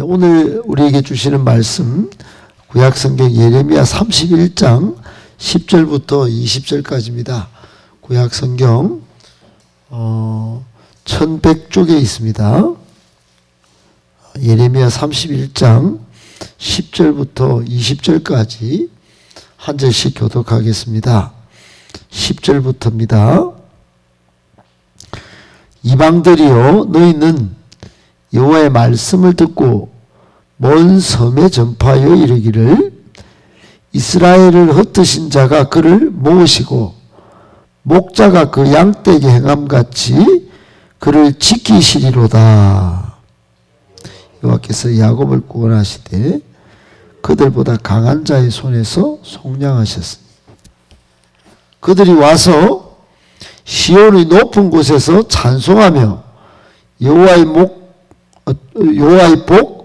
오늘 우리에게 주시는 말씀 구약성경 예레미야 31장 10절부터 20절까지입니다. 구약성경 1100쪽에 있습니다. 예레미야 31장 10절부터 20절까지 한 절씩 교독하겠습니다. 10절부터입니다. 이방들이여, 너희는 여호와의 말씀을 듣고 먼 섬에 전파하여 이르기를, 이스라엘을 흩으신 자가 그를 모으시고 목자가 그 양떼에게 행함같이 그를 지키시리로다. 여호와께서 야곱을 구원하시되 그들보다 강한 자의 손에서 속량하셨으니 그들이 와서 시온의 높은 곳에서 찬송하며 여호와의 복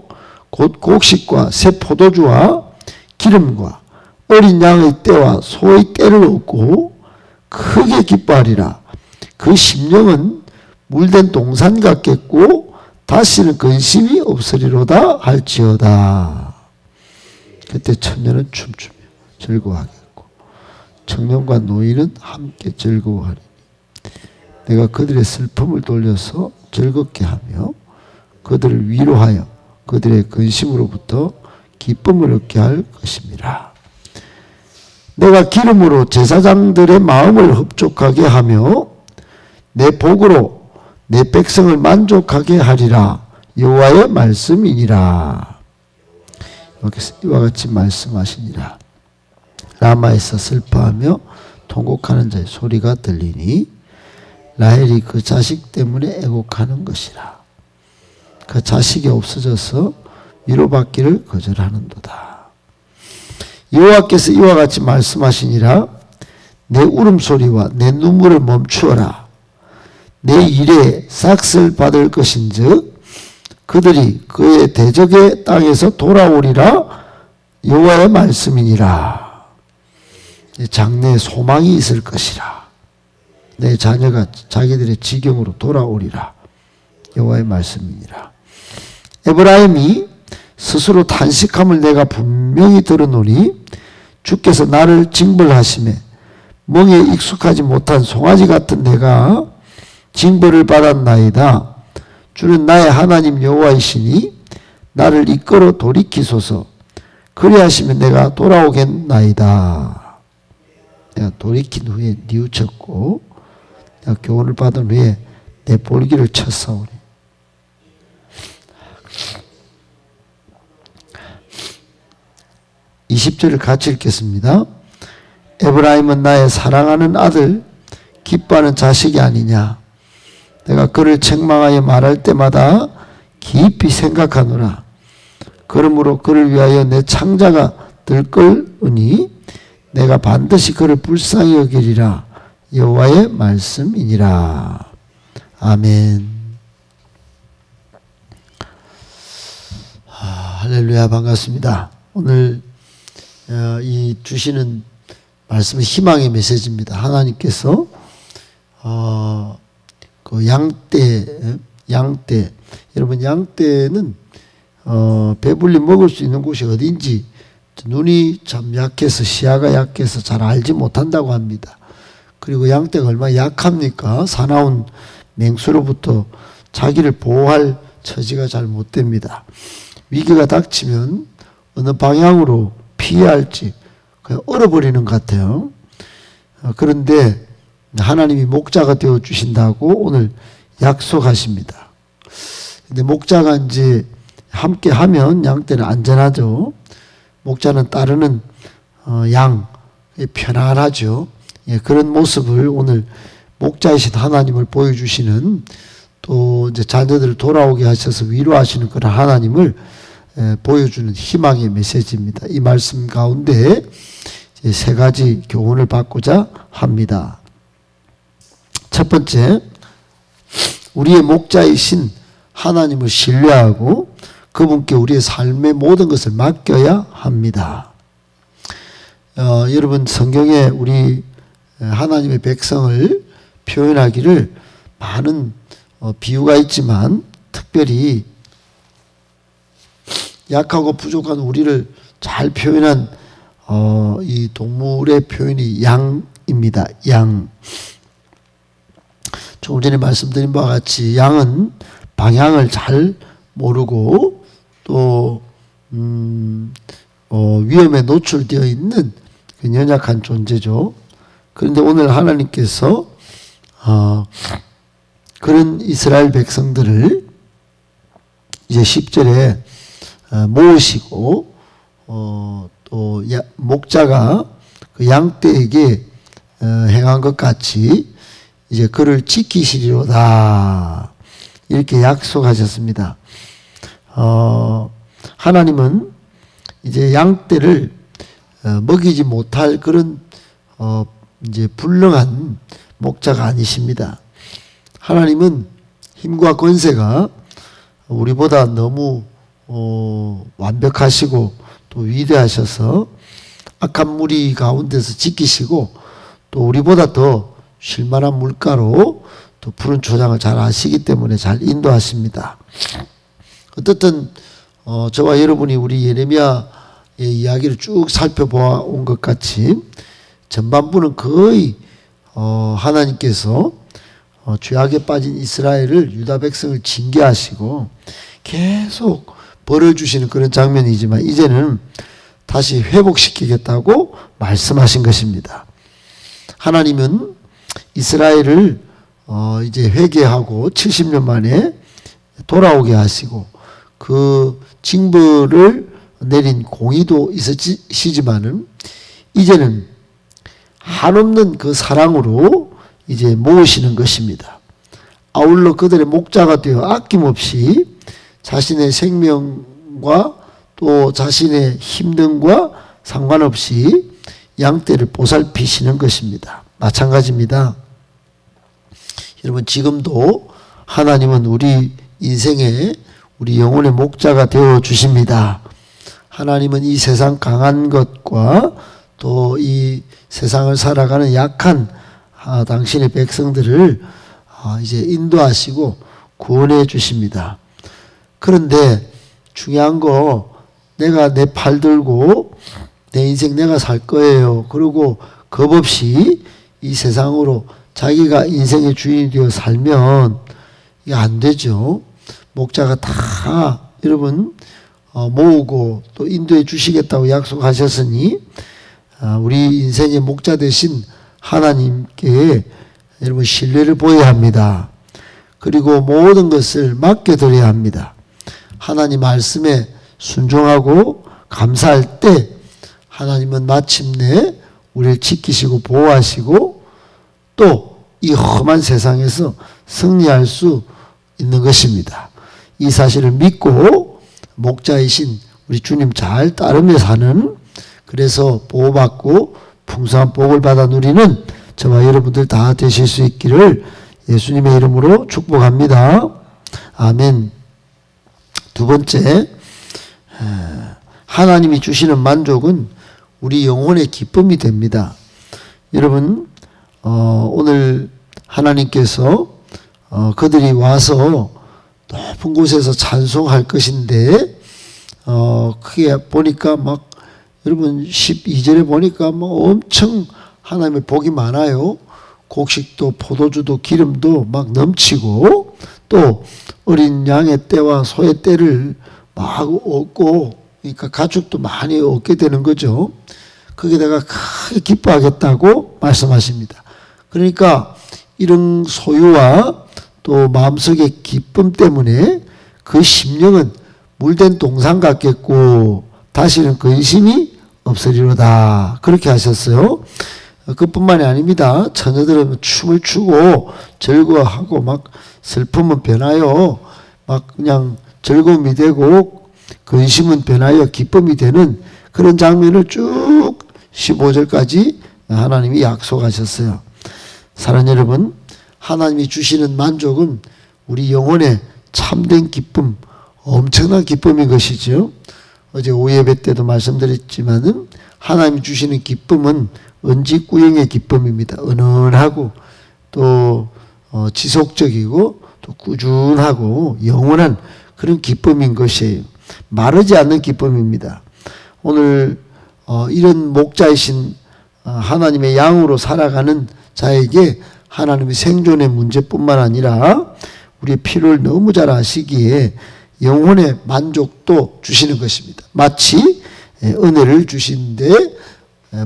곧 곡식과 새 포도주와 기름과 어린 양의 떼와 소의 떼를 얻고 크게 기뻐하리라. 그 심령은 물된 동산 같겠고 다시는 근심이 없으리로다 할지어다. 그때 처녀는 춤추며 즐거워하겠고 청년과 노인은 함께 즐거워하리니 내가 그들의 슬픔을 돌려서 즐겁게 하며 그들을 위로하여 그들의 근심으로부터 기쁨을 얻게 할 것입니다. 내가 기름으로 제사장들의 마음을 흡족하게 하며 내 복으로 내 백성을 만족하게 하리라. 여호와의 말씀이니라. 이와 같이 말씀하시니라. 라마에서 슬퍼하며 통곡하는 자의 소리가 들리니 라헬이 그 자식 때문에 애곡하는 것이라. 그 자식이 없어져서 위로받기를 거절하는도다. 여호와께서 이와 같이 말씀하시니라. 내 울음소리와 내 눈물을 멈추어라. 내 일에 삭슬 받을 것인즉 그들이 그의 대적의 땅에서 돌아오리라. 여호와의 말씀이니라. 장래에 소망이 있을 것이라. 내 자녀가 자기들의 지경으로 돌아오리라. 여호와의 말씀이니라. 에브라임이 스스로 탄식함을 내가 분명히 들어노니 주께서 나를 징벌하시매 멍에 익숙하지 못한 송아지 같은 내가 징벌을 받았나이다. 주는 나의 하나님 여호와이시니 나를 이끌어 돌이키소서. 그리하시면 내가 돌아오겠나이다. 내가 돌이킨 후에 뉘우쳤고 내가 교훈을 받은 후에 내 볼기를 쳤사오니 20절을 같이 읽겠습니다. 에브라임은 나의 사랑하는 아들, 기뻐하는 자식이 아니냐. 내가 그를 책망하여 말할 때마다 깊이 생각하노라. 그러므로 그를 위하여 내 창자가 들끓으니 내가 반드시 그를 불쌍히 여기리라. 여호와의 말씀이니라. 아멘. 할렐루야, 반갑습니다. 오늘 이 주시는 말씀은 희망의 메시지입니다. 하나님께서 그 양떼 여러분, 양떼는 배불리 먹을 수 있는 곳이 어딘지 눈이 참 약해서, 시야가 약해서 잘 알지 못한다고 합니다. 그리고 양떼가 얼마나 약합니까? 사나운 맹수로부터 자기를 보호할 처지가 잘 못 됩니다. 위기가 닥치면 어느 방향으로 피해야 할지 그냥 얼어버리는 것 같아요. 그런데 하나님이 목자가 되어 주신다고 오늘 약속하십니다. 근데 목자가 이제 함께 하면 양떼는 안전하죠. 목자는 따르는 양 편안하죠. 그런 모습을 오늘 목자이신 하나님을 보여주시는, 또 이제 자녀들을 돌아오게 하셔서 위로하시는 그런 하나님을 보여주는 희망의 메시지입니다. 이 말씀 가운데 세 가지 교훈을 받고자 합니다. 첫 번째, 우리의 목자이신 하나님을 신뢰하고 그분께 우리의 삶의 모든 것을 맡겨야 합니다. 여러분, 성경에 우리 하나님의 백성을 표현하기를 많은 비유가 있지만 특별히 약하고 부족한 우리를 잘 표현한 이 동물의 표현이 양입니다. 양. 조금 전에 말씀드린 바와 같이 양은 방향을 잘 모르고 또 위험에 노출되어 있는 연약한 존재죠. 그런데 오늘 하나님께서 그런 이스라엘 백성들을 이제 10절에 모으시고 또 목자가 그 양떼에게 행한 것 같이 이제 그를 지키시리로다 이렇게 약속하셨습니다. 하나님은 이제 양떼를 먹이지 못할 그런 이제 불능한 목자가 아니십니다. 하나님은 힘과 권세가 우리보다 너무 완벽하시고 또 위대하셔서 악한 무리 가운데서 지키시고 또 우리보다 더 쉴만한 물가로 또 푸른 초장을 잘 아시기 때문에 잘 인도하십니다. 어떻든 저와 여러분이 우리 예레미야의 이야기를 쭉 살펴본 것 같이 전반부는 거의 하나님께서 죄악에 빠진 이스라엘을 유다 백성을 징계하시고 계속 벌을 주시는 그런 장면이지만 이제는 다시 회복시키겠다고 말씀하신 것입니다. 하나님은 이스라엘을 이제 회개하고 70년 만에 돌아오게 하시고 그 징벌을 내린 공의도 있으시지만은 이제는 한없는 그 사랑으로 이제 모으시는 것입니다. 아울러 그들의 목자가 되어 아낌없이 자신의 생명과 또 자신의 힘듦과 상관없이 양떼를 보살피시는 것입니다. 마찬가지입니다. 여러분 지금도 하나님은 우리 인생에 우리 영혼의 목자가 되어 주십니다. 하나님은 이 세상 강한 것과 또 이 세상을 살아가는 약한 당신의 백성들을 이제 인도하시고 구원해 주십니다. 그런데 중요한 거 내가 내 팔 들고 내 인생 내가 살 거예요. 그리고 겁 없이 이 세상으로 자기가 인생의 주인이 되어 살면 이게 안 되죠. 목자가 다 여러분 모으고 또 인도해 주시겠다고 약속하셨으니 우리 인생의 목자 되신 하나님께 여러분 신뢰를 보여야 합니다. 그리고 모든 것을 맡겨드려야 합니다. 하나님 말씀에 순종하고 감사할 때 하나님은 마침내 우리를 지키시고 보호하시고 또 이 험한 세상에서 승리할 수 있는 것입니다. 이 사실을 믿고 목자이신 우리 주님 잘 따르며 사는 그래서 보호받고 풍성한 복을 받아 누리는 저와 여러분들 다 되실 수 있기를 예수님의 이름으로 축복합니다. 아멘. 두 번째, 하나님이 주시는 만족은 우리 영혼의 기쁨이 됩니다. 여러분 오늘 하나님께서 그들이 와서 높은 곳에서 찬송할 것인데 크게 보니까 막 여러분 12절에 보니까 뭐 엄청 하나님의 복이 많아요. 곡식도 포도주도 기름도 막 넘치고 또 어린 양의 떼와 소의 떼를 막 얻고 그러니까 가축도 많이 얻게 되는 거죠. 거기다가 크게 기뻐하겠다고 말씀하십니다. 그러니까 이런 소유와 또 마음속의 기쁨 때문에 그 심령은 물된 동산 같겠고 다시는 근심이 없으리로다. 그렇게 하셨어요. 그뿐만이 아닙니다. 처녀들은 춤을 추고 즐거워하고 막 슬픔은 변하여 막 그냥 즐거움이 되고 근심은 변하여 기쁨이 되는 그런 장면을 쭉 15절까지 하나님이 약속하셨어요. 사랑하는 여러분, 하나님이 주시는 만족은 우리 영혼의 참된 기쁨, 엄청난 기쁨인 것이죠. 어제 오후 예배 때도 말씀드렸지만은 하나님이 주시는 기쁨은 은직구형의 기쁨입니다. 은은하고 또 지속적이고 또 꾸준하고 영원한 그런 기쁨인 것이에요. 마르지 않는 기쁨입니다. 오늘 이런 목자이신 하나님의 양으로 살아가는 자에게 하나님의 생존의 문제뿐만 아니라 우리의 필요를 너무 잘 아시기에 영혼의 만족도 주시는 것입니다. 마치 은혜를 주신데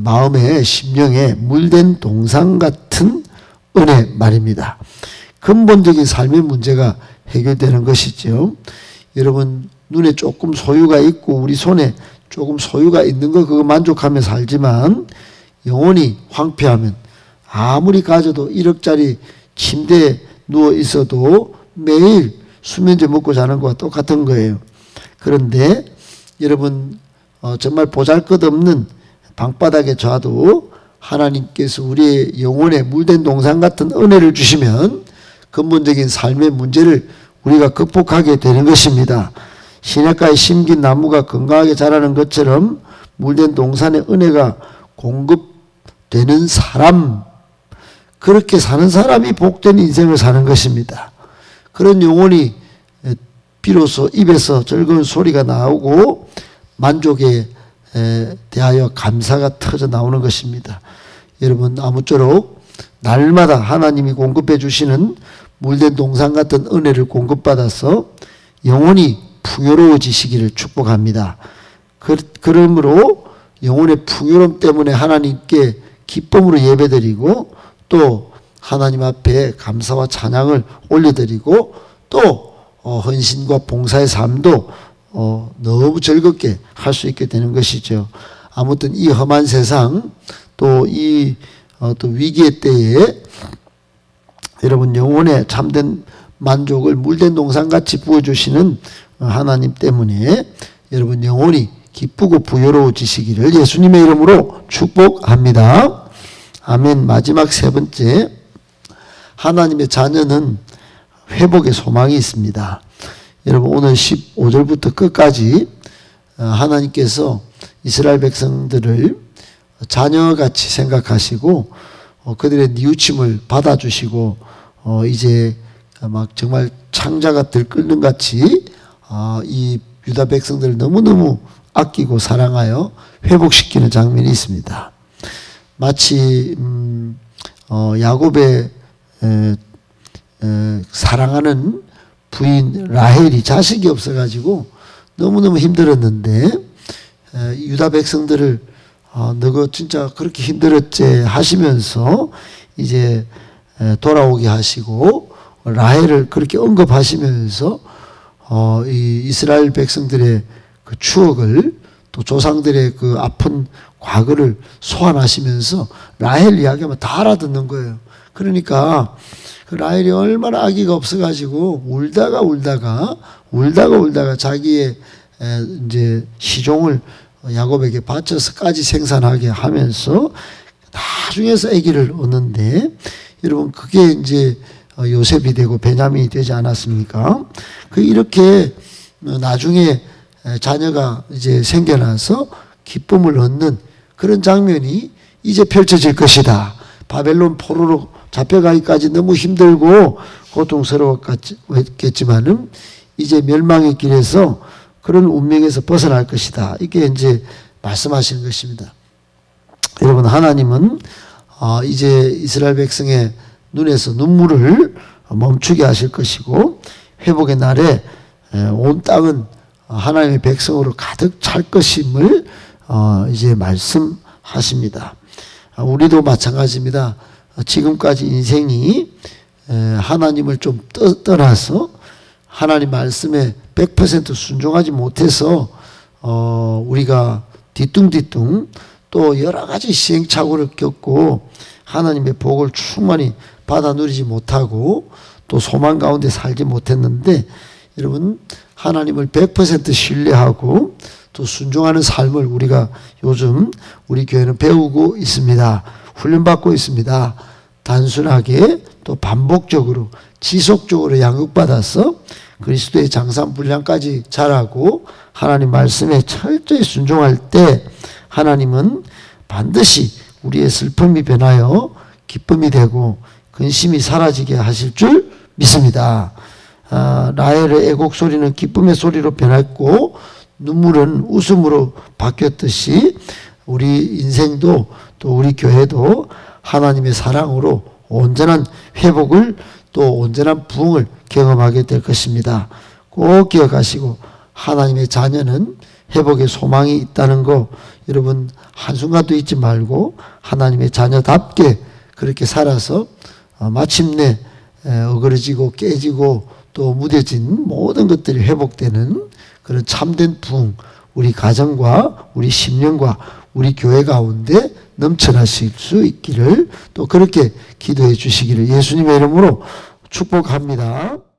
마음에 심령에 물된 동상 같은 은혜 말입니다. 근본적인 삶의 문제가 해결되는 것이죠. 여러분 눈에 조금 소유가 있고 우리 손에 조금 소유가 있는 거 그거 만족하며 살지만 영혼이 황폐하면 아무리 가져도 1억짜리 침대에 누워 있어도 매일 수면제 먹고 자는 것과 똑같은 거예요. 그런데 여러분 정말 보잘것없는 방바닥에 자도 하나님께서 우리의 영혼에 물된 동상 같은 은혜를 주시면 근본적인 삶의 문제를 우리가 극복하게 되는 것입니다. 시냇가에 심긴 나무가 건강하게 자라는 것처럼 물된 동산의 은혜가 공급되는 사람, 그렇게 사는 사람이 복된 인생을 사는 것입니다. 그런 영혼이 비로소 입에서 즐거운 소리가 나오고 만족에 대하여 감사가 터져 나오는 것입니다. 여러분 아무쪼록 날마다 하나님이 공급해 주시는 물된 동산 같은 은혜를 공급받아서 영혼이 풍요로워지시기를 축복합니다. 그러므로 영혼의 풍요로움 때문에 하나님께 기쁨으로 예배드리고 또 하나님 앞에 감사와 찬양을 올려드리고 또 헌신과 봉사의 삶도 너무 즐겁게 할 수 있게 되는 것이죠. 아무튼 이 험한 세상 또 이 또 위기의 때에 여러분 영혼의 참된 만족을 물된 동산같이 부어주시는 하나님 때문에 여러분 영혼이 기쁘고 부여로워지시기를 예수님의 이름으로 축복합니다. 아멘. 마지막 세 번째, 하나님의 자녀는 회복의 소망이 있습니다. 여러분 오늘 15절부터 끝까지 하나님께서 이스라엘 백성들을 자녀같이 생각하시고 그들의 뉘우침을 받아주시고 이제 막 정말 창자가 들끓는 같이 이 유다 백성들을 너무너무 아끼고 사랑하여 회복시키는 장면이 있습니다. 마치 야곱의 사랑하는 부인 라헬이 자식이 없어가지고 너무너무 힘들었는데 유다 백성들을 너가 진짜 그렇게 힘들었지 하시면서 이제 돌아오게 하시고 라헬을 그렇게 언급하시면서 이 이스라엘 백성들의 그 추억을 또 조상들의 그 아픈 과거를 소환하시면서 라헬 이야기하면 다 알아듣는 거예요. 그러니까 그 라헬이 얼마나 아기가 없어가지고 울다가 자기의 이제 시종을 야곱에게 바쳐서까지 생산하게 하면서 나중에서 아기를 얻는데 여러분 그게 이제 요셉이 되고 베냐민이 되지 않았습니까? 그 이렇게 나중에 자녀가 이제 생겨나서 기쁨을 얻는 그런 장면이 이제 펼쳐질 것이다. 바벨론 포로로 잡혀가기까지 너무 힘들고 고통스러웠겠지만은 이제 멸망의 길에서 그런 운명에서 벗어날 것이다. 이게 이제 말씀하시는 것입니다. 여러분 하나님은 이제 이스라엘 백성의 눈에서 눈물을 멈추게 하실 것이고 회복의 날에 온 땅은 하나님의 백성으로 가득 찰 것임을 이제 말씀하십니다. 우리도 마찬가지입니다. 지금까지 인생이 하나님을 좀 떠나서 하나님 말씀에 100% 순종하지 못해서 우리가 뒤뚱뒤뚱 또 여러 가지 시행착오를 겪고 하나님의 복을 충만히 받아 누리지 못하고 또 소망 가운데 살지 못했는데 여러분 하나님을 100% 신뢰하고 또 순종하는 삶을 우리가 요즘 우리 교회는 배우고 있습니다. 훈련받고 있습니다. 단순하게 또 반복적으로 지속적으로 양육받아서 그리스도의 장산 분량까지 자라고 하나님 말씀에 철저히 순종할 때 하나님은 반드시 우리의 슬픔이 변하여 기쁨이 되고 근심이 사라지게 하실 줄 믿습니다. 라헬의 애곡 소리는 기쁨의 소리로 변했고 눈물은 웃음으로 바뀌었듯이 우리 인생도 또 우리 교회도 하나님의 사랑으로 온전한 회복을 또 온전한 부흥을 경험하게 될 것입니다. 꼭 기억하시고 하나님의 자녀는 회복의 소망이 있다는 거 여러분 한순간도 잊지 말고 하나님의 자녀답게 그렇게 살아서 마침내 어그러지고 깨지고 또 무뎌진 모든 것들이 회복되는 그런 참된 부흥 우리 가정과 우리 심령과 우리 교회 가운데 넘쳐나실 수 있기를 또 그렇게 기도해 주시기를 예수님의 이름으로 축복합니다.